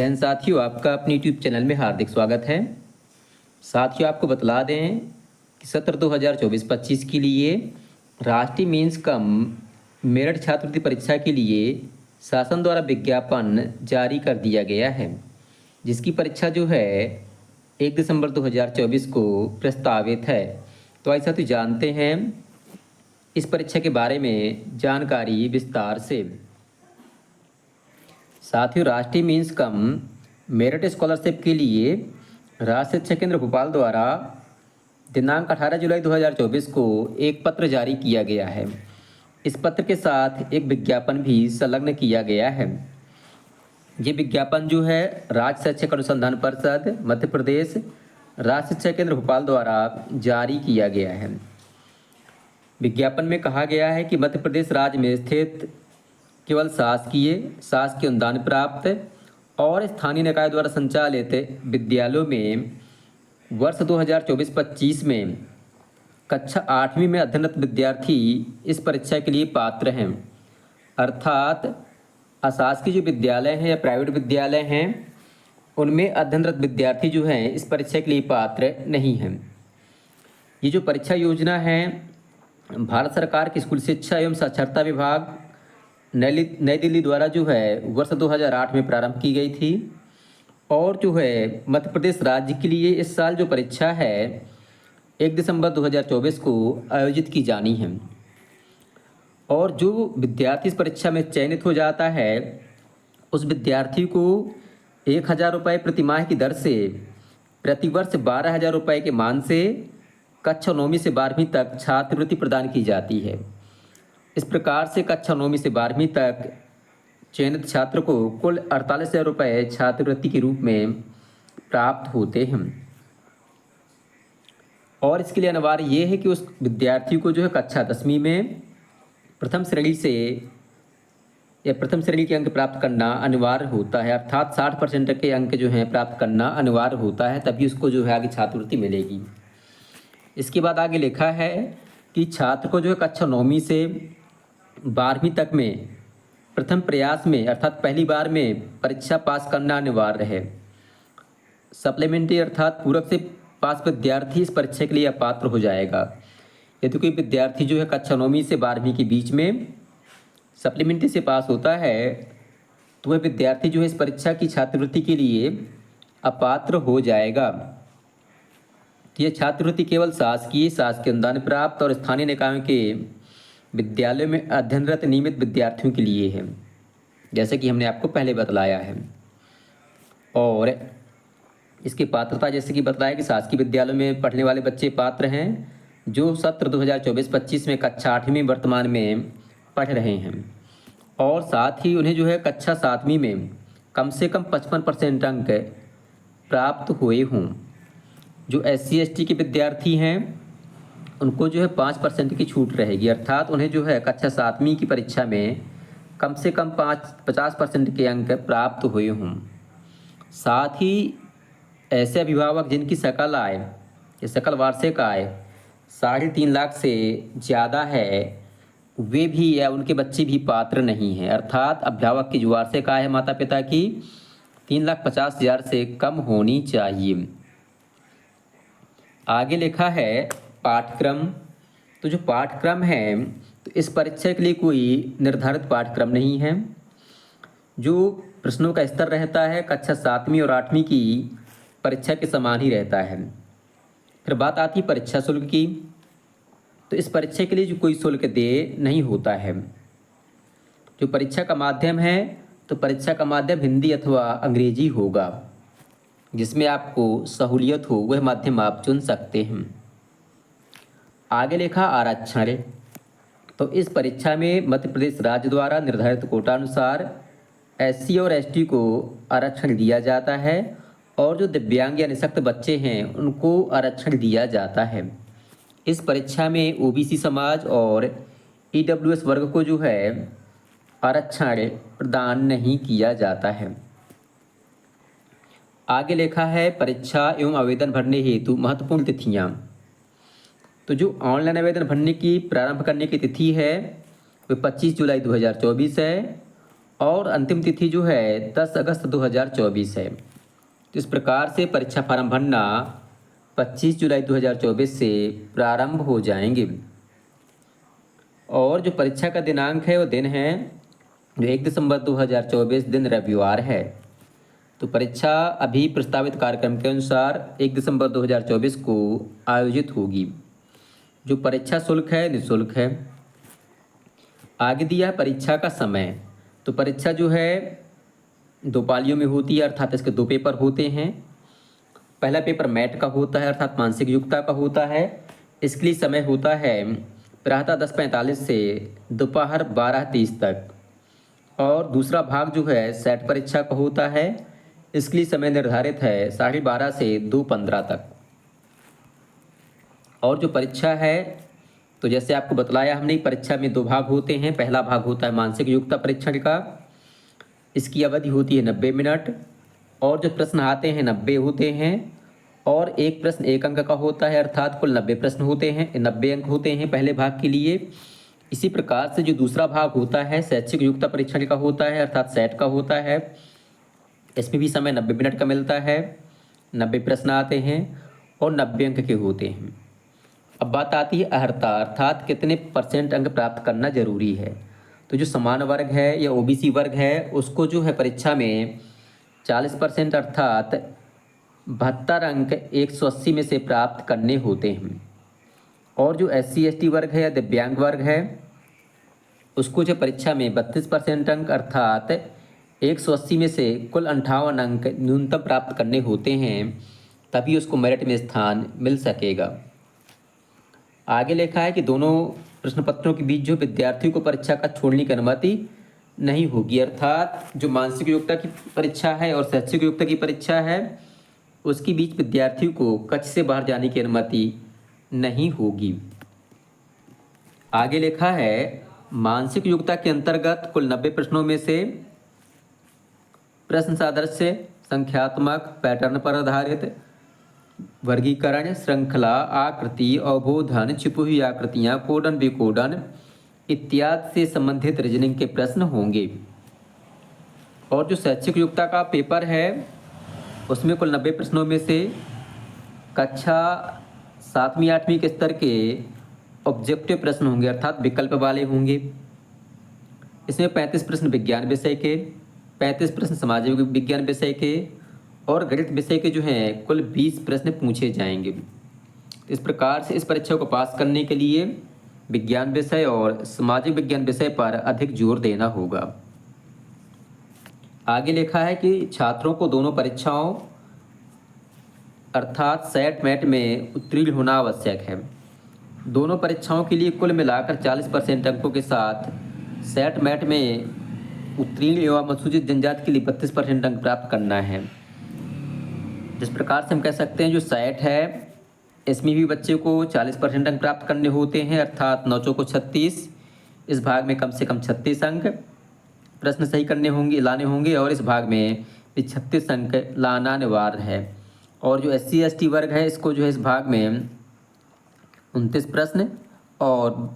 जैन साथियों, आपका अपने यूट्यूब चैनल में हार्दिक स्वागत है। साथियों, आपको बतला दें कि सत्र 2024-25 के लिए राष्ट्रीय मेंस कम मेरिट छात्रवृत्ति परीक्षा के लिए शासन द्वारा विज्ञापन जारी कर दिया गया है, जिसकी परीक्षा जो है 1 दिसंबर 2024 को प्रस्तावित है। तो ऐसा तो जानते हैं इस परीक्षा के बारे में जानकारी विस्तार से। साथियों, राष्ट्रीय मीन्स कम मेरिट स्कॉलरशिप के लिए राज्य शिक्षा केंद्र भोपाल द्वारा दिनांक 18 जुलाई 2024 को एक पत्र जारी किया गया है। इस पत्र के साथ एक विज्ञापन भी संलग्न किया गया है। ये विज्ञापन जो है राज्य शैक्षिक अनुसंधान परिषद मध्य प्रदेश राज्य शिक्षा केंद्र भोपाल द्वारा जारी किया गया है। विज्ञापन में कहा गया है कि मध्य प्रदेश राज्य में स्थित केवल शासकीय अनुदान प्राप्त और स्थानीय निकाय द्वारा संचालित विद्यालयों में वर्ष 2024-25 में कक्षा 8वीं में अध्ययनरत विद्यार्थी इस परीक्षा के लिए पात्र हैं। अर्थात अशासकीय जो विद्यालय हैं या प्राइवेट विद्यालय हैं, उनमें अध्ययनरत विद्यार्थी जो हैं इस परीक्षा के लिए पात्र नहीं हैं। ये जो परीक्षा योजना है भारत सरकार के स्कूल शिक्षा एवं साक्षरता विभाग नई दिल्ली द्वारा जो है वर्ष 2008 में प्रारंभ की गई थी और जो है मध्य प्रदेश राज्य के लिए इस साल जो परीक्षा है 1 दिसंबर 2024 को आयोजित की जानी है। और जो विद्यार्थी इस परीक्षा में चयनित हो जाता है उस विद्यार्थी को 1,000 रुपये प्रति माह की दर से प्रतिवर्ष 12,000 रुपये के मान से कक्षा 9वीं से 12वीं तक छात्रवृत्ति प्रदान की जाती है। इस प्रकार से कक्षा 9वीं से 12वीं तक चयनित छात्र को कुल 48,000 रुपये छात्रवृत्ति के रूप में प्राप्त होते हैं। और इसके लिए अनिवार्य ये है कि उस विद्यार्थी को जो है कक्षा 10वीं में प्रथम श्रेणी के अंक प्राप्त करना अनिवार्य होता है। अर्थात 60% के अंक जो हैं प्राप्त करना अनिवार्य होता है, तभी उसको जो है आगे छात्रवृत्ति मिलेगी। इसके बाद आगे लिखा है कि छात्र को जो है कक्षा 9वीं से 12वीं तक में प्रथम प्रयास में अर्थात पहली बार में परीक्षा पास करना अनिवार्य है। सप्लीमेंट्री अर्थात पूरक से पास विद्यार्थी इस परीक्षा के लिए अपात्र हो जाएगा। यदि कोई विद्यार्थी जो है कक्षा 9वीं से 12वीं के बीच में सप्लीमेंट्री से पास होता है तो वह विद्यार्थी जो है इस परीक्षा की छात्रवृत्ति के लिए अपात्र हो जाएगा। तो यह छात्रवृत्ति केवल शासकीय अनुदान प्राप्त और स्थानीय निकायों के विद्यालयों में अध्ययनरत नियमित विद्यार्थियों के लिए है, जैसे कि हमने आपको पहले बतलाया है। और इसकी पात्रता जैसे कि बताया कि शासकीय विद्यालयों में पढ़ने वाले बच्चे पात्र हैं जो सत्र 2024-25 में कक्षा 8वीं वर्तमान में पढ़ रहे हैं और साथ ही उन्हें जो है कक्षा 7वीं में कम से कम 55% अंक प्राप्त हुए हों। जो SC/ST के विद्यार्थी हैं उनको जो है 5% की छूट रहेगी, अर्थात उन्हें जो है कक्षा 7वीं की परीक्षा में कम से कम 50% के अंक प्राप्त हुए हों। साथ ही ऐसे अभिभावक जिनकी सकल आय या सकल वार्षिक आय 3.5 लाख से ज़्यादा है वे भी या उनके बच्चे भी पात्र नहीं हैं। अर्थात अभिभावक की जो वार्षिक आय है माता पिता की 3,50,000 से कम होनी चाहिए। आगे लिखा है पाठ्यक्रम। तो जो पाठ्यक्रम है तो इस परीक्षा के लिए कोई निर्धारित पाठ्यक्रम नहीं है। जो प्रश्नों का स्तर रहता है कक्षा 7वीं और 8वीं की परीक्षा के समान ही रहता है। फिर बात आती है परीक्षा शुल्क की। तो इस परीक्षा के लिए जो कोई शुल्क देय नहीं होता है। जो परीक्षा का माध्यम है तो परीक्षा का माध्यम हिंदी अथवा अंग्रेजी होगा, जिसमें आपको सहूलियत हो वह माध्यम आप चुन सकते हैं। आगे लिखा आरक्षण। तो इस परीक्षा में मध्य प्रदेश राज्य द्वारा निर्धारित कोटा अनुसार SC और ST को आरक्षण दिया जाता है और जो दिव्यांग या निःशक्त बच्चे हैं उनको आरक्षण दिया जाता है। इस परीक्षा में OBC समाज और EWS वर्ग को जो है आरक्षण प्रदान नहीं किया जाता है। आगे लिखा है परीक्षा एवं आवेदन भरने हेतु महत्वपूर्ण तिथियां। तो जो ऑनलाइन आवेदन भरने की प्रारंभ करने की तिथि है वह 25 जुलाई 2024 है और अंतिम तिथि जो है 10 अगस्त 2024 है। तो इस प्रकार से परीक्षा फार्म भरना 25 जुलाई 2024 से प्रारंभ हो जाएंगे। और जो परीक्षा का दिनांक है वो दिन है जो 1 दिसंबर 2024 दिन रविवार है। तो परीक्षा अभी प्रस्तावित कार्यक्रम के अनुसार 1 दिसंबर 2024 को आयोजित होगी। जो परीक्षा शुल्क है निःशुल्क है। आगे दिया है परीक्षा का समय। तो परीक्षा जो है 2 पालियों में होती है, अर्थात इसके 2 पेपर होते हैं। पहला पेपर मैट का होता है, अर्थात मानसिक योग्यता का होता है। इसके लिए समय होता है प्रातः 10:45 से दोपहर 12:30 तक। और दूसरा भाग जो है सेट परीक्षा का होता है। इसके लिए समय निर्धारित है 12:30 से 2:15 तक। और जो परीक्षा है तो जैसे आपको बतलाया हमने, परीक्षा में 2 भाग होते हैं। पहला भाग होता है मानसिक योग्यता परीक्षण का। इसकी अवधि होती है 90 मिनट और जो प्रश्न आते हैं 90 होते हैं और एक प्रश्न 1 अंक का होता है, अर्थात कुल 90 प्रश्न होते हैं, 90 अंक होते हैं पहले भाग के लिए। इसी प्रकार से जो दूसरा भाग होता है शैक्षिक योग्यता परीक्षण का होता है, अर्थात सेट का होता है। इसमें भी समय 90 मिनट का मिलता है, 90 प्रश्न आते हैं और 90 अंक के होते हैं। अब बात आती है अर्हता, अर्थात कितने % अंक प्राप्त करना जरूरी है। तो जो समान वर्ग है या ओबीसी वर्ग है उसको जो है परीक्षा में 40% अर्थात 72 अंक 180 में से प्राप्त करने होते हैं। और जो SC ST वर्ग है या दिव्यांग वर्ग है उसको जो परीक्षा में 32% अंक अर्थात 180 में से कुल 58 अंक न्यूनतम प्राप्त करने होते हैं, तभी उसको मेरिट में स्थान मिल सकेगा। आगे लिखा है कि दोनों प्रश्न पत्रों के बीच जो विद्यार्थियों को परीक्षा का छोड़ने की अनुमति नहीं होगी, अर्थात जो मानसिक योग्यता की परीक्षा है और शैक्षिक योग्यता की परीक्षा है उसके बीच विद्यार्थियों को कक्ष से बाहर जाने की अनुमति नहीं होगी। आगे लिखा है मानसिक योग्यता के अंतर्गत कुल 90 प्रश्नों में से प्रश्न सादृश्य, संख्यात्मक, पैटर्न पर आधारित, वर्गीकरण, श्रृंखला, आकृति, अवबोधन, छिपी हुई आकृतियाँ, कोडन विकोडन इत्यादि से संबंधित रीजनिंग के प्रश्न होंगे। और जो शैक्षिक योग्यता का पेपर है उसमें कुल 90 प्रश्नों में से कक्षा 7वीं 8वीं के स्तर के ऑब्जेक्टिव प्रश्न होंगे, अर्थात विकल्प वाले होंगे। इसमें 35 प्रश्न विज्ञान विषय के, 35 प्रश्न सामाजिक विज्ञान विषय के और गणित विषय के जो हैं कुल 20 प्रश्न पूछे जाएंगे। इस प्रकार से इस परीक्षा को पास करने के लिए विज्ञान विषय और सामाजिक विज्ञान विषय पर अधिक जोर देना होगा। आगे लिखा है कि छात्रों को दोनों परीक्षाओं अर्थात सेट मैट में उत्तीर्ण होना आवश्यक है। दोनों परीक्षाओं के लिए कुल मिलाकर 40% अंकों के साथ सेट मैट में उत्तीर्ण एवं अनुसूचित जनजाति के लिए 32% अंक प्राप्त करना है। जिस प्रकार से हम कह सकते हैं जो सेट है इसमें भी बच्चे को 40% अंक प्राप्त करने होते हैं, अर्थात 9 चौको 36। इस भाग में कम से कम 36 अंक प्रश्न सही लाने होंगे और इस भाग में भी 36 अंक लाना अनिवार्य है। और जो SC ST वर्ग है इसको जो है इस भाग में 29 प्रश्न और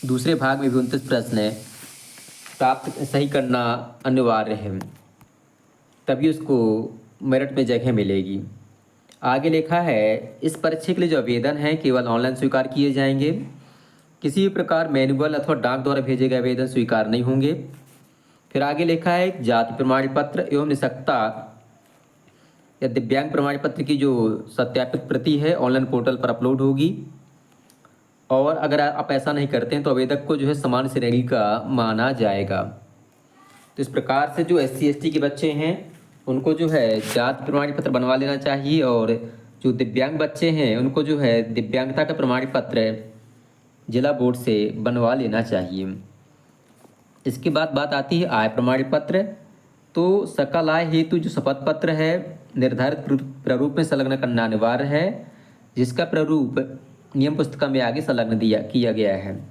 दूसरे भाग में भी 29 प्रश्न प्राप्त सही करना अनिवार्य है, तभी उसको मेरिट में जगह मिलेगी। आगे लिखा है इस परीक्षा के लिए जो आवेदन है केवल ऑनलाइन स्वीकार किए जाएंगे। किसी भी प्रकार मैनुअल अथवा डाक द्वारा भेजे गए आवेदन स्वीकार नहीं होंगे। फिर आगे लिखा है जाति प्रमाण पत्र एवं निःशक्तता या दिव्यांग प्रमाण पत्र की जो सत्यापित प्रति है ऑनलाइन पोर्टल पर अपलोड होगी। और अगर आप ऐसा नहीं करते हैं तो आवेदक को जो है समान श्रेणी का माना जाएगा। तो इस प्रकार से जो SC ST के बच्चे हैं उनको जो है जाति प्रमाण पत्र बनवा लेना चाहिए और जो दिव्यांग बच्चे हैं उनको जो है दिव्यांगता का प्रमाण पत्र जिला बोर्ड से बनवा लेना चाहिए। इसके बाद बात आती है आय प्रमाण पत्र। तो सकल आय हेतु जो शपथ पत्र है निर्धारित प्रारूप में संलग्न करना अनिवार्य है, जिसका प्रारूप नियम पुस्तिका में आगे संलग्न किया गया है।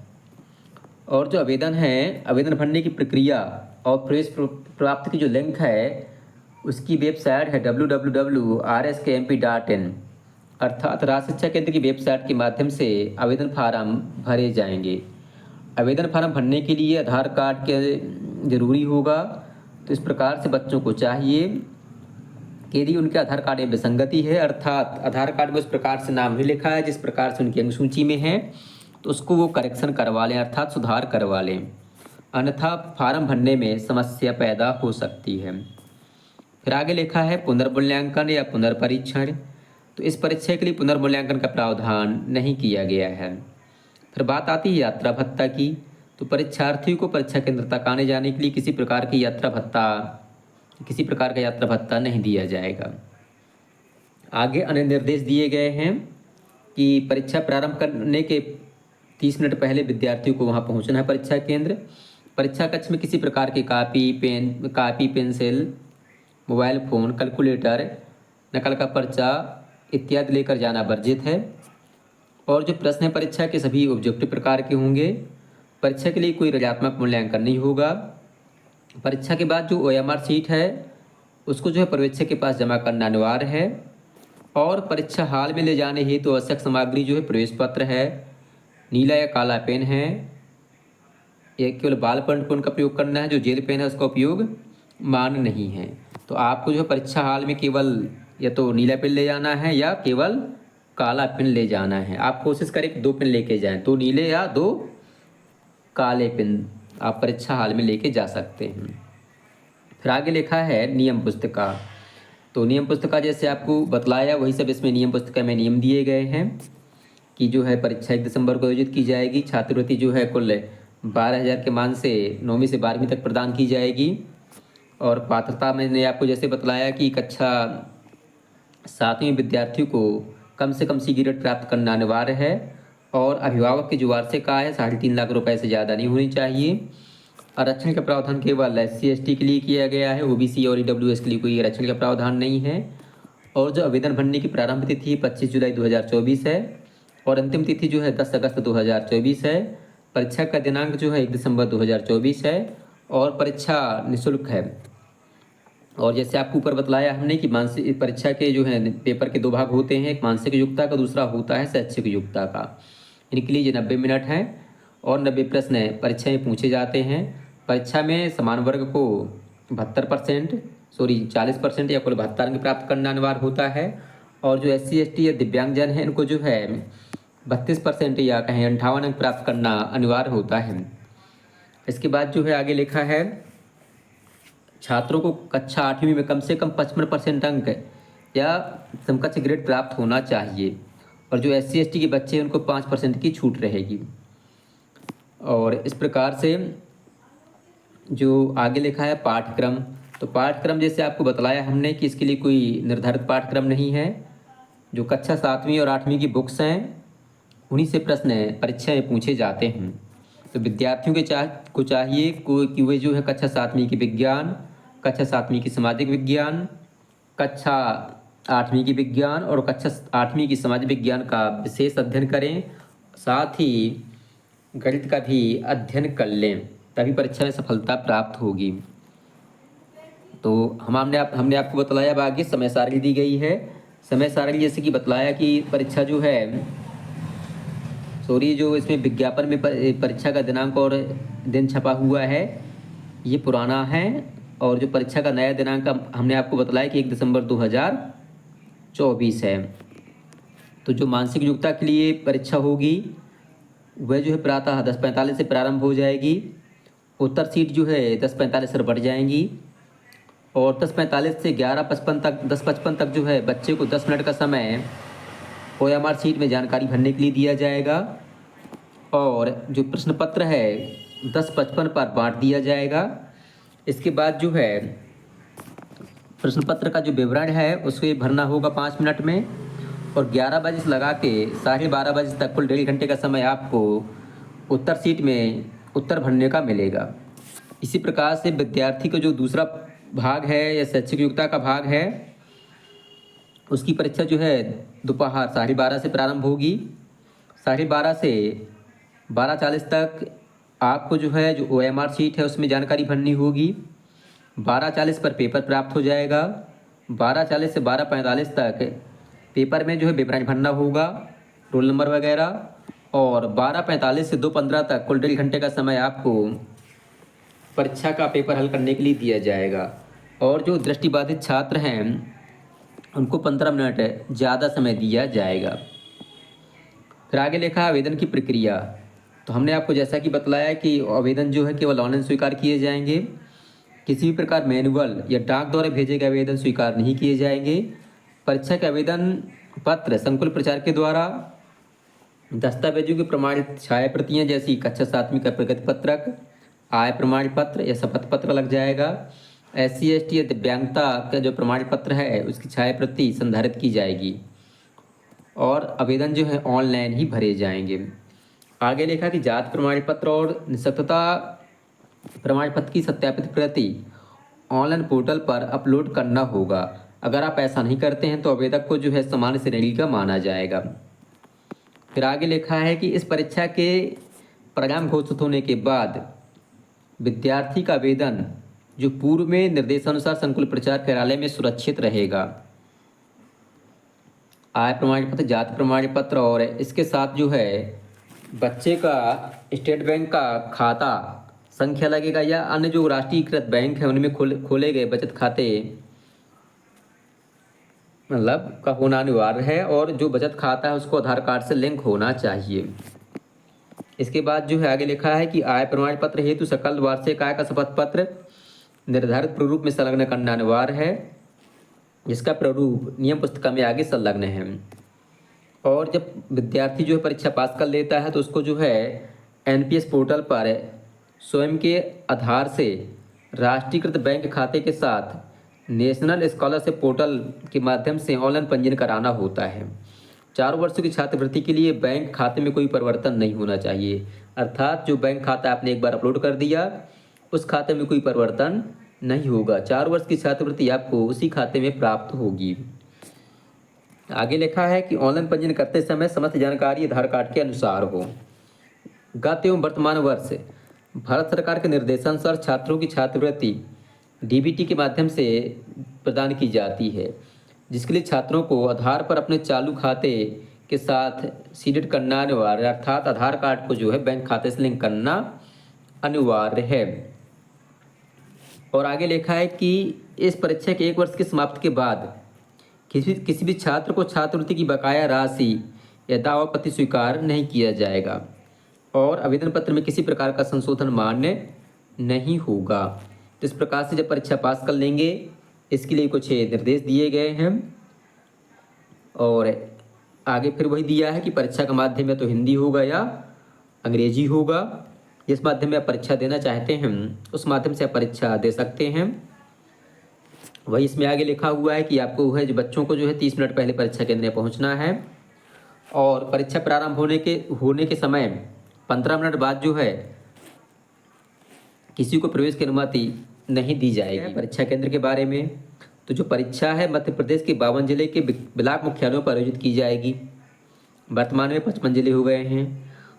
और जो आवेदन है आवेदन भरने की प्रक्रिया और प्रवेश प्राप्त की जो लिंक है उसकी वेबसाइट है www.rskmp.in, अर्थात राज्य शिक्षा केंद्र की वेबसाइट के माध्यम से आवेदन फार्म भरे जाएंगे। आवेदन फार्म भरने के लिए आधार कार्ड के ज़रूरी होगा। तो इस प्रकार से बच्चों को चाहिए कि यदि उनके आधार कार्ड में विसंगति है, अर्थात आधार कार्ड में उस प्रकार से नाम नहीं लिखा है जिस प्रकार से उनकी अंक सूची में है, तो उसको वो करेक्शन करवा लें, अर्थात सुधार करवा लें, अन्यथा फार्म भरने में समस्या पैदा हो सकती है। फिर आगे लिखा है पुनर्मूल्यांकन या पुनर्परीक्षण। तो इस परीक्षा के लिए पुनर्मूल्यांकन का प्रावधान नहीं किया गया है। फिर बात आती है यात्रा भत्ता की। तो परीक्षार्थियों को परीक्षा केंद्र तक आने जाने के लिए किसी प्रकार का यात्रा भत्ता नहीं दिया जाएगा। आगे अन्य निर्देश दिए गए हैं कि परीक्षा प्रारंभ करने के 30 मिनट पहले विद्यार्थियों को वहां पहुंचना है परीक्षा केंद्र। परीक्षा कक्ष में किसी प्रकार की copy pencil, mobile phone, calculator, नकल का पर्चा इत्यादि लेकर जाना वर्जित है। और जो प्रश्न परीक्षा के सभी ऑब्जेक्टिव प्रकार के होंगे। परीक्षा के लिए कोई रचनात्मक मूल्यांकन नहीं होगा। परीक्षा के बाद जो OMR शीट है उसको जो है पर्यवेक्षक के पास जमा करना अनिवार्य है। और परीक्षा हॉल में ले जाने हेतु आवश्यक सामग्री जो है प्रवेश पत्र है, नीला या काला पेन है, यह केवल बाल पेन का प्रयोग करना है, जो जेल पेन है उसका उपयोग मान्य नहीं है। तो आपको जो है परीक्षा हॉल में केवल या तो नीला पेन ले जाना है या केवल काला पेन ले जाना है। आप कोशिश करें कि 2 पेन लेके जाएं, 2 नीले या 2 काले पेन आप परीक्षा हॉल में लेके जा सकते हैं। फिर आगे लिखा है नियम पुस्तिका। तो नियम पुस्तिका जैसे आपको बतलाया वही सब इसमें नियम पुस्तिका में नियम दिए गए हैं कि जो है परीक्षा 1 दिसंबर को आयोजित की जाएगी। छात्रवृत्ति जो है कुल 12,000 के मान से 9वीं से 12वीं तक प्रदान की जाएगी। और पात्रता मैंने आपको जैसे बतलाया कि कक्षा 7वीं विद्यार्थियों को कम से कम सी ग्रेड प्राप्त करना अनिवार्य है। और अभिभावक की जो वार्षिक आय है 3.5 लाख रुपए से ज़्यादा नहीं होनी चाहिए। आरक्षण का प्रावधान केवल SC/ST के लिए किया गया है, OBC और EWS के लिए कोई आरक्षण का प्रावधान नहीं है। और जो आवेदन भरने की प्रारंभ तिथि 25 जुलाई 2024 है और अंतिम तिथि जो है 10 अगस्त 2024 है। परीक्षा का दिनांक जो है 1 दिसंबर 2024 है और परीक्षा निःशुल्क है। और जैसे आपको ऊपर बतलाया हमने कि मानसिक परीक्षा के जो है पेपर के 2 भाग होते हैं, एक मानसिक योग्यता का, दूसरा होता है शैक्षिक योग्यता का। इनके लिए ये 90 मिनट हैं और 90 प्रश्न परीक्षा में पूछे जाते हैं। परीक्षा में समान वर्ग को 40% या कुल 72 अंक प्राप्त करना अनिवार्य होता है। और जो SC/ST या दिव्यांगजन है इनको जो है 32% या कहें 58 अंक प्राप्त करना अनिवार्य होता है। इसके बाद जो है आगे लिखा है छात्रों को कक्षा 8वीं में कम से कम 55% अंक या समकक्ष ग्रेड प्राप्त होना चाहिए। और जो SC/ST के बच्चे हैं उनको 5% की छूट रहेगी। और इस प्रकार से जो आगे लिखा है पाठ्यक्रम। तो पाठ्यक्रम जैसे आपको बतलाया हमने कि इसके लिए कोई निर्धारित पाठ्यक्रम नहीं है। जो कक्षा 7वीं और 8वीं की बुक्स हैं उन्हीं से प्रश्न परीक्षा में पूछे जाते हैं। तो विद्यार्थियों को चाहिए कि वे जो है कक्षा 7वीं की विज्ञान, कक्षा 7वीं की सामाजिक विज्ञान, कक्षा 8वीं की विज्ञान और कक्षा 8वीं की समाज विज्ञान का विशेष अध्ययन करें, साथ ही गणित का भी अध्ययन कर लें, तभी परीक्षा में सफलता प्राप्त होगी। तो हमने आपको बतलाया अब आगे समय सारणी दी गई है। समय सारणी जैसे कि बतलाया कि परीक्षा जो है जो इसमें विज्ञापन में परीक्षा का दिनांक और दिन छपा हुआ है ये पुराना है। और जो परीक्षा का नया दिनांक हमने आपको बतलाया कि 1 दिसंबर 2024 है। तो जो मानसिक योग्यता के लिए परीक्षा होगी वह जो है प्रातः 10:45 से प्रारंभ हो जाएगी। उत्तर सीट जो है 10:45 से बढ़ जाएंगी और 10:45 से 10:55 तक जो है बच्चे को 10 मिनट का समय OMR सीट में जानकारी भरने के लिए दिया जाएगा। और जो प्रश्न पत्र है 10:55 पर बांट दिया जाएगा। इसके बाद जो है प्रश्न पत्र का जो विवरण है उसे भरना होगा 5 मिनट में। और 11 बजे से लगा के 12:30 बजे तक कुल 1.5 घंटे का समय आपको उत्तर सीट में उत्तर भरने का मिलेगा। इसी प्रकार से विद्यार्थी का जो दूसरा भाग है या शैक्षिक योग्यता का भाग है उसकी परीक्षा जो है दोपहर 12:30 से प्रारंभ होगी। 12:30 से 12:40 तक आपको जो है जो OMR शीट है उसमें जानकारी भरनी होगी। 12:40 पर पेपर प्राप्त हो जाएगा। 12:40 से 12:45 तक पेपर में जो है विवरण भरना होगा, रोल नंबर वगैरह। और 12:45 से 2:15 तक कुल 1.5 घंटे का समय आपको परीक्षा का पेपर हल करने के लिए दिया जाएगा। और जो दृष्टिबाधित छात्र हैं उनको 15 मिनट ज़्यादा समय दिया जाएगा। फिर आगे लिखा है आवेदन की प्रक्रिया। तो हमने आपको जैसा कि बतलाया कि आवेदन जो है केवल ऑनलाइन स्वीकार किए जाएंगे, किसी भी प्रकार मैनुअल या डाक द्वारा भेजे गए आवेदन स्वीकार नहीं किए जाएंगे। परीक्षा के आवेदन पत्र संकुल प्रचार के द्वारा दस्तावेजों की प्रमाणित छाया प्रतियाँ जैसी कक्षा 7वीं का प्रगति पत्रक, आय प्रमाण पत्र या शपथ पत्र लग जाएगा। SC ST या दिव्यांगता का जो प्रमाण पत्र है उसकी छाया प्रति संधारित की जाएगी और आवेदन जो है ऑनलाइन ही भरे जाएंगे। आगे लिखा कि जाति प्रमाण पत्र और निःशक्तता प्रमाण पत्र की सत्यापित प्रति ऑनलाइन पोर्टल पर अपलोड करना होगा। अगर आप ऐसा नहीं करते हैं तो आवेदक को जो है सामान्य श्रेणी का माना जाएगा। फिर आगे लिखा है कि इस परीक्षा के परिणाम घोषित होने के बाद विद्यार्थी का आवेदन जो पूर्व में निर्देशानुसार संकुल प्रचार कार्यालय में सुरक्षित रहेगा। आय प्रमाण पत्र, जाति प्रमाण पत्र और इसके साथ जो है बच्चे का स्टेट बैंक का खाता संख्या लगेगा या अन्य जो राष्ट्रीयकृत बैंक है उनमें खोले गए बचत खाते मतलब का होना अनिवार्य है और जो बचत खाता है उसको आधार कार्ड से लिंक होना चाहिए। इसके बाद जो है आगे लिखा है कि आय प्रमाण पत्र हेतु सकल वार्षिक आय का शपथ पत्र निर्धारित प्रारूप में संलग्न करना अनिवार्य है, जिसका प्रारूप नियम पुस्तिका में आगे संलग्न है। और जब विद्यार्थी जो है परीक्षा पास कर लेता है तो उसको जो है NPS पोर्टल पर स्वयं के आधार से राष्ट्रीयकृत बैंक खाते के साथ नेशनल स्कॉलरशिप पोर्टल के माध्यम से ऑनलाइन पंजीयन कराना होता है। 4 वर्षों की छात्रवृत्ति के लिए बैंक खाते में कोई परिवर्तन नहीं होना चाहिए, अर्थात जो बैंक खाता आपने एक बार अपलोड कर दिया उस खाते में कोई परिवर्तन नहीं होगा। 4 वर्ष की छात्रवृत्ति आपको उसी खाते में प्राप्त होगी। आगे लिखा है कि ऑनलाइन पंजीयन करते समय समस्त जानकारी आधार कार्ड के अनुसार हो। गत एवं वर्तमान वर्ष भारत सरकार के निर्देशानुसार छात्रों की छात्रवृत्ति DBT के माध्यम से प्रदान की जाती है, जिसके लिए छात्रों को आधार पर अपने चालू खाते के साथ सीडेड करना अनिवार्य, अर्थात आधार कार्ड को जो है बैंक खाते से लिंक करना अनिवार्य है। और आगे लिखा है कि इस परीक्षा के 1 वर्ष की समाप्ति के बाद किसी भी छात्र को छात्रवृत्ति की बकाया राशि या दावा आपत्ति स्वीकार नहीं किया जाएगा और आवेदन पत्र में किसी प्रकार का संशोधन मान्य नहीं होगा। तो इस प्रकार से जब परीक्षा पास कर लेंगे इसके लिए कुछ निर्देश दिए गए हैं और आगे फिर वही दिया है कि परीक्षा का माध्यम या तो हिंदी होगा या अंग्रेजी होगा। जिस माध्यम में आप परीक्षा देना चाहते हैं उस माध्यम से आप परीक्षा दे सकते हैं। वही इसमें आगे लिखा हुआ है कि आपको है जो बच्चों को जो है 30 मिनट पहले परीक्षा केंद्र में पहुंचना है और परीक्षा प्रारंभ होने के समय 15 मिनट बाद जो है किसी को प्रवेश की अनुमति नहीं दी जाएगी। परीक्षा केंद्र के बारे में तो जो परीक्षा है मध्य प्रदेश के 52 जिले के ब्लॉक मुख्यालयों पर आयोजित की जाएगी। वर्तमान में 55 जिले हो गए हैं,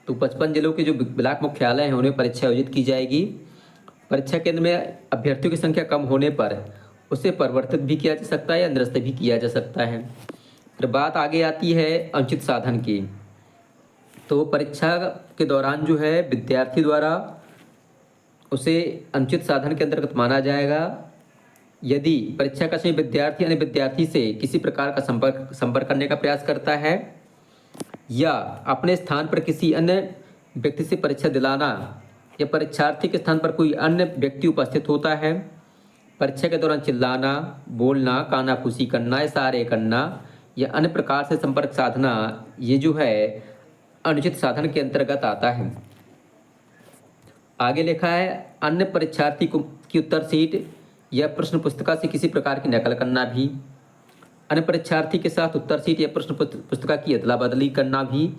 तो 55 जिलों के जो ब्लॉक मुख्यालय हैं उन्हें परीक्षा आयोजित की जाएगी। परीक्षा केंद्र में अभ्यर्थियों की संख्या कम होने पर उसे परिवर्तित भी किया जा सकता है या निरस्त भी किया जा सकता है। फिर बात आगे आती है अनुचित साधन की। तो परीक्षा के दौरान जो है विद्यार्थी द्वारा उसे अनुचित साधन के अंतर्गत माना जाएगा यदि परीक्षा का समय विद्यार्थी अन्य विद्यार्थी से किसी प्रकार का संपर्क करने का प्रयास करता है या अपने स्थान पर किसी अन्य व्यक्ति से परीक्षा दिलाना या परीक्षार्थी के स्थान पर कोई अन्य व्यक्ति उपस्थित होता है। परीक्षा के दौरान चिल्लाना, बोलना, कानाफूसी करना, इशारे करना या अन्य प्रकार से संपर्क साधना, ये जो है अनुचित साधन के अंतर्गत आता है। आगे लिखा है अन्य परीक्षार्थी की उत्तर शीट या प्रश्न पुस्तिका से किसी प्रकार की नकल करना भी, अन्य परीक्षार्थी के साथ उत्तर शीट या प्रश्न पुस्तिका की अदला बदली करना भी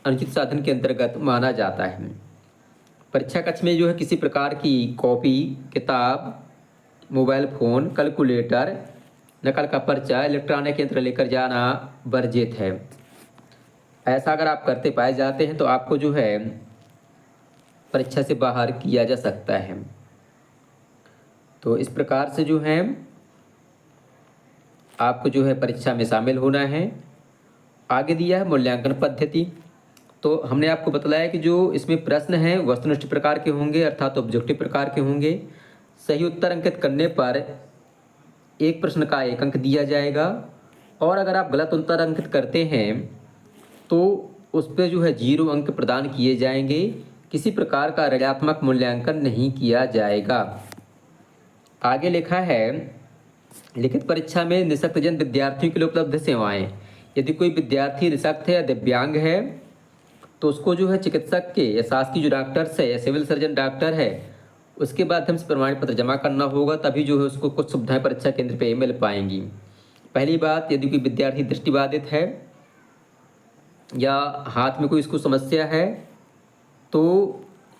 अनुचित साधन के अंतर्गत माना जाता है। परीक्षा कक्ष में जो है किसी प्रकार की कॉपी, किताब, मोबाइल फ़ोन, कैलकुलेटर, नकल का पर्चा, इलेक्ट्रॉनिक यंत्र लेकर जाना वर्जित है। ऐसा अगर आप करते पाए जाते हैं तो आपको जो है परीक्षा से बाहर किया जा सकता है। तो इस प्रकार से जो है आपको जो है परीक्षा में शामिल होना है। आगे दिया है मूल्यांकन पद्धति। तो हमने आपको बतलाया कि जो इसमें प्रश्न हैं वस्तुनिष्ठ प्रकार के होंगे, अर्थात ऑब्जेक्टिव प्रकार के होंगे। सही उत्तर अंकित करने पर एक प्रश्न का 1 अंक दिया जाएगा, और अगर आप गलत उत्तर अंकित करते हैं तो उस पे जो है 0 अंक प्रदान किए जाएंगे। किसी प्रकार का ऋणात्मक मूल्यांकन नहीं किया जाएगा। आगे लिखा है, लिखित परीक्षा में निःशक्तजन विद्यार्थियों के लिए उपलब्ध सेवाएं। यदि कोई विद्यार्थी निःशक्त है या दिव्यांग है तो उसको जो है चिकित्सक के या शासकीय जो डॉक्टर्स है या सिविल सर्जन डॉक्टर है उसके माध्यम से प्रमाण पत्र जमा करना होगा, तभी जो है उसको कुछ सुविधाएं परीक्षा केंद्र पे मिल पाएंगी। पहली बात, यदि कोई विद्यार्थी दृष्टिबाधित है या हाथ में कोई इसको समस्या है तो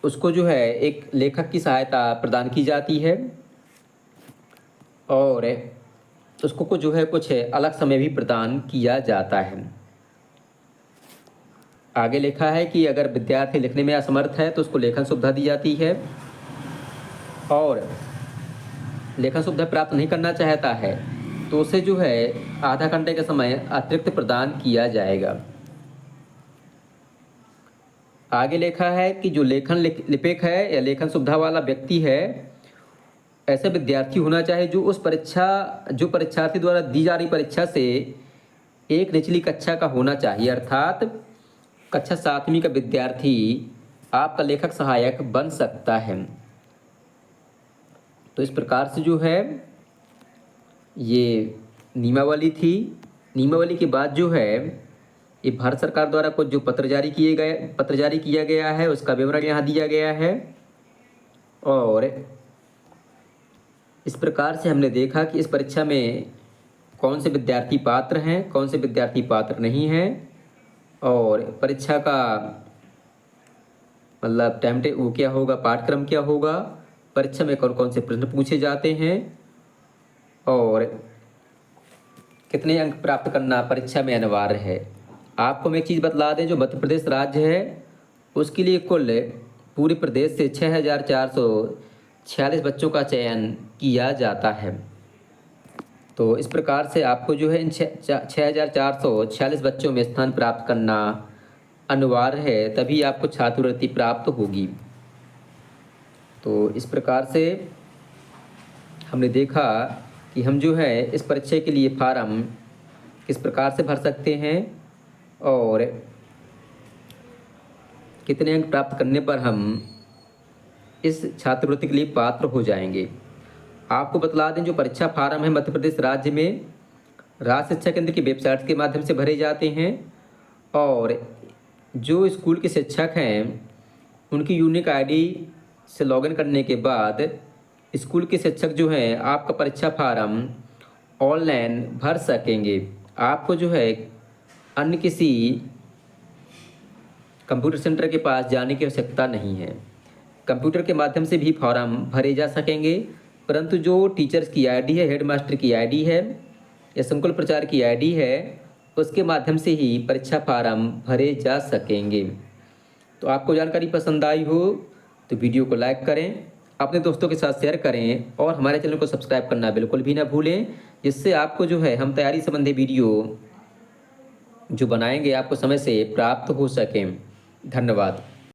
उसको जो है एक लेखक की सहायता प्रदान की जाती है, और उसको को जो है कुछ अलग समय भी प्रदान किया जाता है। आगे लिखा है कि अगर विद्यार्थी लिखने में असमर्थ है तो उसको लेखन सुविधा दी जाती है, और लेखन सुविधा प्राप्त नहीं करना चाहता है तो उसे जो है आधा घंटे का समय अतिरिक्त प्रदान किया जाएगा। आगे लिखा है कि जो लेखन लिपिक है या लेखन सुविधा वाला व्यक्ति है, ऐसा विद्यार्थी होना चाहिए जो जो परीक्षार्थी द्वारा दी जा रही परीक्षा से एक निचली कक्षा का होना चाहिए, अर्थात कक्षा 7वीं का विद्यार्थी आपका लेखक सहायक बन सकता है। तो इस प्रकार से जो है ये नियमावली थी। नियमावली के बाद जो है ये भारत सरकार द्वारा कुछ जो पत्र जारी किया गया है उसका विवरण यहाँ दिया गया है, और इस प्रकार से हमने देखा कि इस परीक्षा में कौन से विद्यार्थी पात्र हैं, कौन से विद्यार्थी पात्र नहीं हैं, और परीक्षा का मतलब वो क्या होगा, पाठ्यक्रम क्या होगा, परीक्षा में कौन कौन से प्रश्न पूछे जाते हैं, और कितने अंक प्राप्त करना परीक्षा में अनिवार्य है। आपको मैं एक चीज़ बतला दें, जो मध्य प्रदेश राज्य है उसके लिए कुल पूरे प्रदेश से 6446 बच्चों का चयन किया जाता है। तो इस प्रकार से आपको जो है इन 6446 बच्चों में स्थान प्राप्त करना अनिवार्य है, तभी आपको छात्रवृत्ति प्राप्त होगी। तो इस प्रकार से हमने देखा कि हम जो है इस परीक्षा के लिए फार्म किस प्रकार से भर सकते हैं और कितने अंक प्राप्त करने पर हम इस छात्रवृत्ति के लिए पात्र हो जाएंगे। आपको बतला दें, जो परीक्षा फार्म है मध्य प्रदेश राज्य में राज्य शिक्षा केंद्र की वेबसाइट के माध्यम से भरे जाते हैं, और जो स्कूल के शिक्षक हैं उनकी यूनिक आईडी से लॉगिन करने के बाद स्कूल के शिक्षक जो हैं आपका परीक्षा फार्म ऑनलाइन भर सकेंगे। आपको जो है अन्य किसी कंप्यूटर सेंटर के पास जाने की आवश्यकता नहीं है। कंप्यूटर के माध्यम से भी फॉर्म भरे जा सकेंगे, परंतु जो टीचर्स की आईडी है, हेडमास्टर की आईडी है या संकुल प्रचार की आईडी है, उसके माध्यम से ही परीक्षा फार्म भरे जा सकेंगे। तो आपको जानकारी पसंद आई हो तो वीडियो को लाइक करें, अपने दोस्तों के साथ शेयर करें, और हमारे चैनल को सब्सक्राइब करना बिल्कुल भी ना भूलें, जिससे आपको जो है हम तैयारी संबंधी वीडियो जो बनाएंगे आपको समय से प्राप्त हो सकें। धन्यवाद।